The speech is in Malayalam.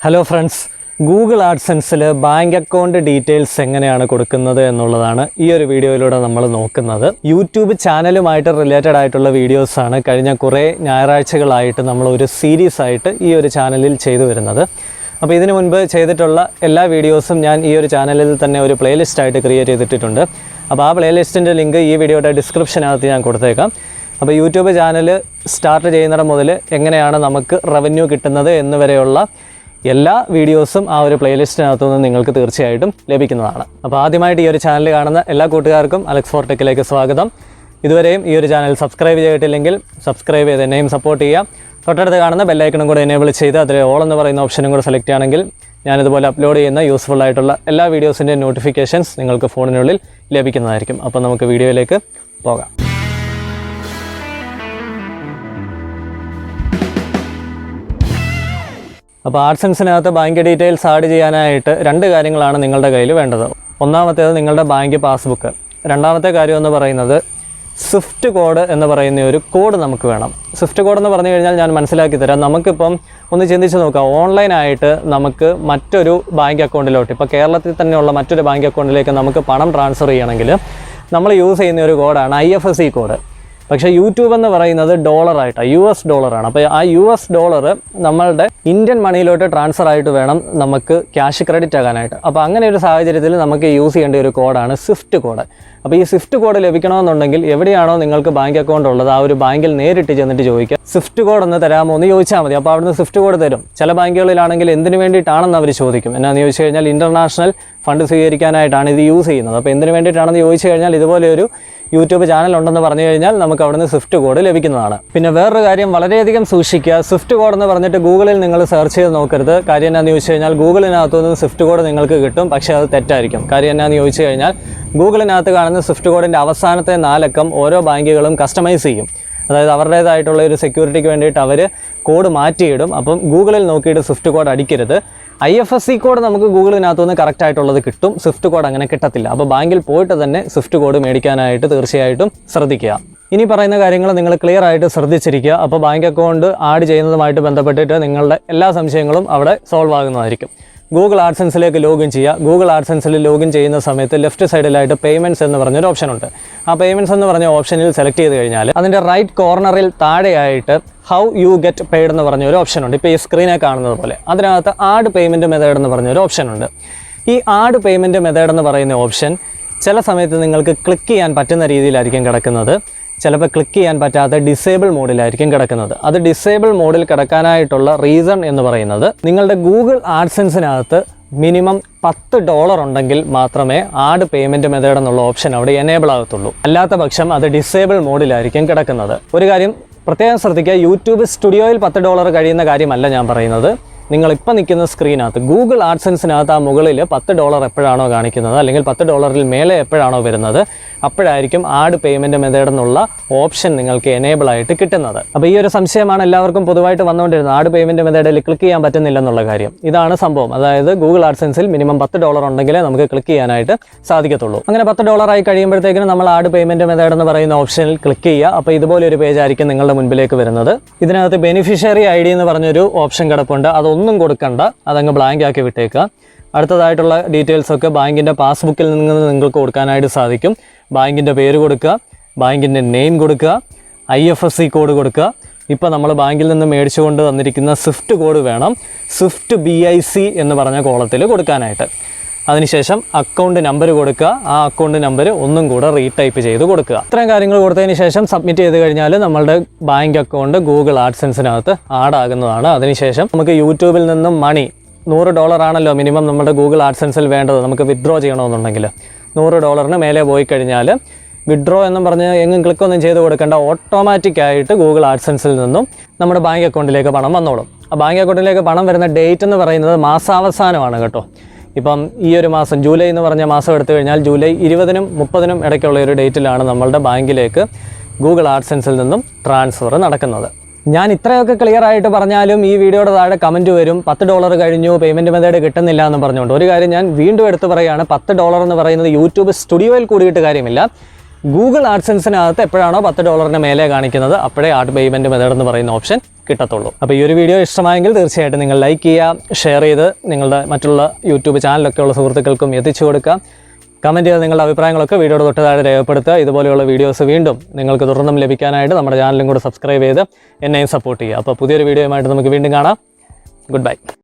ഹലോ ഫ്രണ്ട്സ്, ഗൂഗിൾ ആഡ്സെൻസിൽ ബാങ്ക് അക്കൗണ്ട് ഡീറ്റെയിൽസ് എങ്ങനെയാണ് കൊടുക്കുന്നത് എന്നുള്ളതാണ് ഈ ഒരു വീഡിയോയിലൂടെ നമ്മൾ നോക്കുന്നത്. യൂട്യൂബ് ചാനലുമായിട്ട് റിലേറ്റഡ് ആയിട്ടുള്ള വീഡിയോസാണ് കഴിഞ്ഞ കുറേ ഞായറാഴ്ചകളായിട്ട് നമ്മൾ ഒരു സീരീസ് ആയിട്ട് ഈ ഒരു ചാനലിൽ ചെയ്തു വരുന്നത്. അപ്പോൾ ഇതിനു മുൻപ് ചെയ്തിട്ടുള്ള എല്ലാ വീഡിയോസും ഞാൻ ഈ ഒരു ചാനലിൽ തന്നെ ഒരു പ്ലേലിസ്റ്റ് ആയിട്ട് ക്രിയേറ്റ് ചെയ്തിട്ടുണ്ട്. അപ്പോൾ ആ പ്ലേലിസ്റ്റിൻ്റെ ലിങ്ക് ഈ വീഡിയോയുടെ ഡിസ്ക്രിപ്ഷനകത്ത് ഞാൻ കൊടുത്തേക്കാം. അപ്പോൾ യൂട്യൂബ് ചാനൽ സ്റ്റാർട്ട് ചെയ്യുന്നിടം മുതൽ എങ്ങനെയാണ് നമുക്ക് റവന്യൂ കിട്ടുന്നത് എന്നുവരെയുള്ള എല്ലാ വീഡിയോസും ആ ഒരു പ്ലേലിസ്റ്റിനകത്തുനിന്ന് നിങ്ങൾക്ക് തീർച്ചയായിട്ടും ലഭിക്കുന്നതാണ്. അപ്പോൾ ആദ്യമായിട്ട് ഈ ഒരു ചാനൽ കാണുന്ന എല്ലാ കൂട്ടുകാർക്കും അലക്സ് ഫോർ ടെക്കിലേക്ക് സ്വാഗതം. ഇതുവരെയും ഈ ഒരു ചാനൽ സബ്സ്ക്രൈബ് ചെയ്തിട്ടില്ലെങ്കിൽ സബ്സ്ക്രൈബ് ചെയ്ത് എന്നെയും സപ്പോർട്ട് ചെയ്യുക. തൊട്ടടുത്ത് കാണുന്ന ബെല്ലൈക്കണും കൂടെ എനേബിൾ ചെയ്ത് അതിൽ ഓൾ എന്ന് പറയുന്ന ഓപ്ഷനും കൂടെ സെലക്ട് ചെയ്യുകയാണെങ്കിൽ ഞാനിതുപോലെ അപ്ലോഡ് ചെയ്യുന്ന യൂസ്ഫുൾ ആയിട്ടുള്ള എല്ലാ വീഡിയോസിൻ്റെ നോട്ടിഫിക്കേഷൻസ് നിങ്ങൾക്ക് ഫോണിനുള്ളിൽ ലഭിക്കുന്നതായിരിക്കും. അപ്പോൾ നമുക്ക് വീഡിയോയിലേക്ക് പോകാം. അപ്പോൾ ആഡ്സെൻസിനകത്ത് ബാങ്ക് ഡീറ്റെയിൽസ് ആഡ് ചെയ്യാനായിട്ട് രണ്ട് കാര്യങ്ങളാണ് നിങ്ങളുടെ കയ്യിൽ വേണ്ടത്. ഒന്നാമത്തേത് നിങ്ങളുടെ ബാങ്ക് പാസ്ബുക്ക്. രണ്ടാമത്തെ കാര്യം എന്ന് പറയുന്നത് സ്വിഫ്റ്റ് കോഡ് എന്ന് പറയുന്ന ഒരു കോഡ് നമുക്ക് വേണം. സ്വിഫ്റ്റ് കോഡ് എന്ന് പറഞ്ഞു കഴിഞ്ഞാൽ ഞാൻ മനസ്സിലാക്കി തരാം. നമുക്കിപ്പം ഒന്ന് ചിന്തിച്ച് നോക്കാം, ഓൺലൈനായിട്ട് നമുക്ക് മറ്റൊരു ബാങ്ക് അക്കൗണ്ടിലോട്ട്, ഇപ്പോൾ കേരളത്തിൽ തന്നെയുള്ള മറ്റൊരു ബാങ്ക് അക്കൗണ്ടിലേക്ക് നമുക്ക് പണം ട്രാൻസ്ഫർ ചെയ്യണമെങ്കിൽ നമ്മൾ യൂസ് ചെയ്യുന്ന ഒരു കോഡാണ് IFSC കോഡ്. പക്ഷേ യൂട്യൂബ് എന്ന് പറയുന്നത് ഡോളറായിട്ടാണ്, US ഡോളറാണ്. അപ്പോൾ ആ US ഡോളർ നമ്മളുടെ ഇന്ത്യൻ മണിയിലോട്ട് ട്രാൻസ്ഫർ ആയിട്ട് വേണം നമുക്ക് ക്യാഷ് ക്രെഡിറ്റ് ആകാനായിട്ട്. അപ്പോൾ അങ്ങനെ ഒരു സാഹചര്യത്തിൽ നമുക്ക് യൂസ് ചെയ്യേണ്ട ഒരു കോഡാണ് സ്വിഫ്റ്റ് കോഡ്. അപ്പോൾ ഈ സ്വിഫ്റ്റ് കോഡ് ലഭിക്കണമെന്നുണ്ടെങ്കിൽ എവിടെയാണോ നിങ്ങൾക്ക് ബാങ്ക് അക്കൗണ്ട് ഉള്ളത് ആ ഒരു ബാങ്കിൽ നേരിട്ട് ചെന്നിട്ട് ചോദിക്കുക, സ്വിഫ്റ്റ് കോഡ് ഒന്ന് തരാമോ എന്ന് ചോദിച്ചാൽ മതി. അപ്പോൾ അവിടുന്ന് സ്വിഫ്റ്റ് കോഡ് തരും. ചില ബാങ്കുകളിലാണെങ്കിൽ എന്തിനു വേണ്ടിയിട്ടാണെന്ന് അവർ ചോദിക്കും. എന്നാന്ന് ചോദിച്ചു കഴിഞ്ഞാൽ ഇൻ്റർനാഷണൽ ഫണ്ട് സ്വീകരിക്കാനായിട്ടാണ് ഇത് യൂസ് ചെയ്യുന്നത്. അപ്പോൾ എന്തിനു വേണ്ടിയിട്ടാണെന്ന് ചോദിച്ചു കഴിഞ്ഞാൽ ഇതുപോലെ ഒരു യൂട്യൂബ് ചാനൽ ഉണ്ടെന്ന് പറഞ്ഞു കഴിഞ്ഞാൽ നമുക്ക് അവിടുന്ന് സ്വിഫ്റ്റ് കോഡ് ലഭിക്കുന്നതാണ്. പിന്നെ വേറൊരു കാര്യം വളരെയധികം സൂക്ഷിക്കുക, സ്വിഫ്റ്റ് കോഡ് എന്ന് പറഞ്ഞിട്ട് ഗൂഗിളിൽ നിങ്ങൾ സെർച്ച് ചെയ്ത് നോക്കരുത്. കാര്യം എന്നാന്ന് ചോദിച്ചു കഴിഞ്ഞാൽ ഗൂഗിളിനകത്തുനിന്ന് സ്വിഫ്റ്റ് കോഡ് നിങ്ങൾക്ക് കിട്ടും, പക്ഷേ അത് തെറ്റായിരിക്കും. കാര്യം എന്നാന്ന് ചോദിച്ചു കഴിഞ്ഞാൽ ഗൂഗിളിനകത്ത് കാണുന്ന സ്വിഫ്റ്റ് കോഡിൻ്റെ അവസാനത്തെ 4 അക്കം ഓരോ ബാങ്കുകളും കസ്റ്റമൈസ് ചെയ്യും. അതായത് അവരുടേതായിട്ടുള്ള ഒരു സെക്യൂരിറ്റിക്ക് വേണ്ടിയിട്ട് അവർ കോഡ് മാറ്റിയിടും. അപ്പം ഗൂഗിളിൽ നോക്കിയിട്ട് സ്വിഫ്റ്റ് കോഡ് അടിക്കരുത്. IFSC കോഡ് നമുക്ക് ഗൂഗിളിനകത്തുനിന്ന് കറക്റ്റായിട്ടുള്ളത് കിട്ടും, സ്വിഫ്റ്റ് കോഡ് അങ്ങനെ കിട്ടത്തില്ല. അപ്പോൾ ബാങ്കിൽ പോയിട്ട് തന്നെ സ്വിഫ്റ്റ് കോഡ് മേടിക്കാനായിട്ട് തീർച്ചയായിട്ടും ശ്രദ്ധിക്കുക. ഇനി പറയുന്ന കാര്യങ്ങൾ നിങ്ങൾ ക്ലിയർ ആയിട്ട് ശ്രദ്ധിച്ചിരിക്കുക. അപ്പോൾ ബാങ്ക് അക്കൗണ്ട് ആഡ് ചെയ്യുന്നതുമായിട്ട് ബന്ധപ്പെട്ടിട്ട് നിങ്ങളുടെ എല്ലാ സംശയങ്ങളും അവിടെ സോൾവ് ആകുന്നതായിരിക്കും. ഗൂഗിൾ ആഡ്സെൻസിലേക്ക് ലോഗിൻ ചെയ്യുക. ഗൂഗിൾ ആഡ്സെൻസിൽ ലോഗിൻ ചെയ്യുന്ന സമയത്ത് ലെഫ്റ്റ് സൈഡിലായിട്ട് പേയ്മെൻറ്റ്സ് എന്ന് പറഞ്ഞൊരു ഓപ്ഷൻ ഉണ്ട്. ആ പേയ്മെൻറ്റ്സ് എന്ന് പറഞ്ഞ ഓപ്ഷനിൽ സെലക്ട് ചെയ്ത് കഴിഞ്ഞാൽ അതിൻ്റെ റൈറ്റ് കോർണറിൽ താഴെയായിട്ട് ഹൗ യു ഗെറ്റ് പെയ്ഡ് എന്ന് പറഞ്ഞൊരു ഓപ്ഷൻ ഉണ്ട്. ഇപ്പോൾ ഈ സ്ക്രീനെ കാണുന്നത് പോലെ അതിനകത്ത് ആഡ് പേയ്മെൻറ്റ് മെത്തേഡ് എന്ന് പറഞ്ഞൊരു ഓപ്ഷൻ ഉണ്ട്. ഈ ആഡ് പേയ്മെൻറ്റ് മെത്തേഡ് എന്ന് പറയുന്ന ഓപ്ഷൻ ചില സമയത്ത് നിങ്ങൾക്ക് ക്ലിക്ക് ചെയ്യാൻ പറ്റുന്ന രീതിയിലായിരിക്കും കിടക്കുന്നത്, ചിലപ്പോൾ ക്ലിക്ക് ചെയ്യാൻ പറ്റാത്ത ഡിസേബിൾ മോഡിലായിരിക്കും കിടക്കുന്നത്. അത് ഡിസേബിൾ മോഡിൽ കിടക്കാനായിട്ടുള്ള റീസൺ എന്ന് പറയുന്നത് നിങ്ങളുടെ ഗൂഗിൾ ആഡ്സെൻസിനകത്ത് മിനിമം $10 ഉണ്ടെങ്കിൽ മാത്രമേ ആഡ് പേയ്മെൻറ്റ് മെത്തേഡ് എന്നുള്ള ഓപ്ഷൻ അവിടെ എനേബിൾ ആകത്തുള്ളൂ. അല്ലാത്ത പക്ഷം അത് ഡിസേബിൾ മോഡിലായിരിക്കും കിടക്കുന്നത്. ഒരു കാര്യം പ്രത്യേകം ശ്രദ്ധിക്കുക, യൂട്യൂബ് സ്റ്റുഡിയോയിൽ $10 കഴിയുന്ന കാര്യമല്ല ഞാൻ പറയുന്നത്. നിങ്ങളിപ്പോൾ നിൽക്കുന്ന സ്ക്രീനകത്ത് ഗൂഗിൾ ആഡ്സെൻസിനകത്ത് ആ മുകളിൽ $10 എപ്പോഴാണോ കാണിക്കുന്നത്, അല്ലെങ്കിൽ $10 മേലെ എപ്പോഴാണോ വരുന്നത്, അപ്പോഴായിരിക്കും ആഡ് പേയ്മെൻറ്റ് മെത്തേഡ് എന്നുള്ള ഓപ്ഷൻ നിങ്ങൾക്ക് എനേബിൾ ആയിട്ട് കിട്ടുന്നത്. അപ്പോൾ ഈ ഒരു സംശയമാണ് എല്ലാവർക്കും പൊതുവായിട്ട് വന്നുകൊണ്ടിരുന്നത്, ആഡ് പേയ്മെൻറ്റ് മെത്തേഡിൽ ക്ലിക്ക് ചെയ്യാൻ പറ്റുന്നില്ല എന്നുള്ള കാര്യം. ഇതാണ് സംഭവം. അതായത് ഗൂഗിൾ ആഡ്സെൻസിൽ മിനിമം $10 ഉണ്ടെങ്കിലേ നമുക്ക് ക്ലിക്ക് ചെയ്യാനായിട്ട് സാധിക്കത്തുള്ളൂ. അങ്ങനെ $10 ആയി കഴിയുമ്പോഴത്തേക്കിനും നമ്മൾ ആഡ് പേയ്മെൻറ്റ് മെത്തേഡ് എന്ന് പറയുന്ന ഓപ്ഷനിൽ ക്ലിക്ക് ചെയ്യുക. അപ്പോൾ ഇതുപോലെ ഒരു പേജ് ആയിരിക്കും നിങ്ങളുടെ മുൻപിലേക്ക് വരുന്നത്. ഇതിനകത്ത് ബെനിഫിഷ്യറി ID എന്ന് പറഞ്ഞൊരു ഓപ്ഷൻ കിടപ്പുണ്ട്. ഒന്നും കൊടുക്കണ്ട, അതങ്ങ് ബ്ലാങ്ക് ആക്കി വിട്ടേക്കുക. അടുത്തതായിട്ടുള്ള ഡീറ്റെയിൽസൊക്കെ ബാങ്കിൻ്റെ പാസ്ബുക്കിൽ നിന്ന് നിങ്ങൾക്ക് കൊടുക്കാനായിട്ട് സാധിക്കും. ബാങ്കിൻ്റെ പേര് കൊടുക്കുക, ബാങ്കിൻ്റെ നെയിം കൊടുക്കുക, IFSC കോഡ് കൊടുക്കുക. ഇപ്പോൾ നമ്മൾ ബാങ്കിൽ നിന്ന് മേടിച്ചുകൊണ്ട് വന്നിരിക്കുന്ന സ്വിഫ്റ്റ് കോഡ് വേണം സ്വിഫ്റ്റ് BIC എന്ന് പറഞ്ഞ കോളത്തിൽ കൊടുക്കാനായിട്ട്. അതിനുശേഷം അക്കൗണ്ട് നമ്പർ കൊടുക്കുക. ആ അക്കൗണ്ട് നമ്പർ ഒന്നും കൂടെ റീടൈപ്പ് ചെയ്ത് കൊടുക്കുക. ഇത്രയും കാര്യങ്ങൾ കൊടുത്തതിന് ശേഷം സബ്മിറ്റ് ചെയ്ത് കഴിഞ്ഞാൽ നമ്മളുടെ ബാങ്ക് അക്കൗണ്ട് ഗൂഗിൾ ആഡ്സെൻസിനകത്ത് ആഡ് ആകുന്നതാണ്. അതിനുശേഷം നമുക്ക് യൂട്യൂബിൽ നിന്നും മണി $100 ആണല്ലോ മിനിമം നമ്മുടെ ഗൂഗിൾ ആഡ്സെൻസിൽ വേണ്ടത്. നമുക്ക് വിത്ഡ്രോ ചെയ്യണമെന്നുണ്ടെങ്കിൽ $100 മേലെ പോയി കഴിഞ്ഞാൽ വിത്ഡ്രോ എന്നും പറഞ്ഞ് എങ്ങും ക്ലിക്കൊന്നും ചെയ്ത് കൊടുക്കേണ്ട, ഓട്ടോമാറ്റിക്കായിട്ട് ഗൂഗിൾ ആഡ്സെൻസിൽ നിന്നും നമ്മുടെ ബാങ്ക് അക്കൗണ്ടിലേക്ക് പണം വന്നോളും. ആ ബാങ്ക് അക്കൗണ്ടിലേക്ക് പണം വരുന്ന ഡേറ്റ് എന്ന് പറയുന്നത് മാസാവസാനമാണ് കേട്ടോ. ഇപ്പം ഈ ഒരു മാസം ജൂലൈ എന്ന് പറഞ്ഞ മാസം എടുത്തു കഴിഞ്ഞാൽ ജൂലൈ 20-നും 30-നും ഇടയ്ക്കുള്ള ഒരു ഡേറ്റിലാണ് നമ്മളുടെ ബാങ്കിലേക്ക് ഗൂഗിൾ ആഡ്സെൻസിൽ നിന്നും ട്രാൻസ്ഫർ നടക്കുന്നത്. ഞാൻ ഇത്രയൊക്കെ ക്ലിയർ ആയിട്ട് പറഞ്ഞാലും ഈ വീഡിയോയുടെ താഴെ കമൻറ്റ് വരും, $10 കഴിഞ്ഞു, പേയ്മെൻറ്റ് മെത്തേഡ് കിട്ടുന്നില്ല എന്ന് പറഞ്ഞുകൊണ്ട്. ഒരു കാര്യം ഞാൻ വീണ്ടും എടുത്ത് പറയുകയാണ്, $10 എന്ന് പറയുന്നത് യൂട്യൂബ് സ്റ്റുഡിയോയിൽ കൂടിയിട്ട് കാര്യമില്ല. ഗൂഗിൾ ആഡ്സെൻസിനകത്ത് എപ്പോഴാണോ $10 മേലെ കാണിക്കുന്നത് അപ്പോഴേ ആഡ് പേയ്മെൻറ്റ് മെത്തേഡ് എന്ന് പറയുന്ന ഓപ്ഷൻ കിട്ടത്തുള്ളൂ. അപ്പോൾ ഈ ഒരു വീഡിയോ ഇഷ്ടമായെങ്കിൽ തീർച്ചയായിട്ടും നിങ്ങൾ ലൈക്ക് ചെയ്യുക, ഷെയർ ചെയ്ത് നിങ്ങളുടെ മറ്റുള്ള യൂട്യൂബ് ചാനലൊക്കെ ഉള്ള സുഹൃത്തുക്കൾക്കും എത്തിച്ചു കൊടുക്കുക. കമൻറ്റ് ചെയ്ത് നിങ്ങളുടെ അഭിപ്രായങ്ങളൊക്കെ വീഡിയോയുടെ തൊട്ട് താഴെ രേഖപ്പെടുത്തുക. ഇതുപോലെയുള്ള വീഡിയോസ് വീണ്ടും നിങ്ങൾക്ക് തുടർന്നും ലഭിക്കാനായിട്ട് നമ്മുടെ ചാനലും കൂടെ സബ്സ്ക്രൈബ് ചെയ്ത് എന്നെയും സപ്പോർട്ട് ചെയ്യുക. അപ്പോൾ പുതിയൊരു വീഡിയോയുമായിട്ട് നമുക്ക് വീണ്ടും കാണാം. Good bye.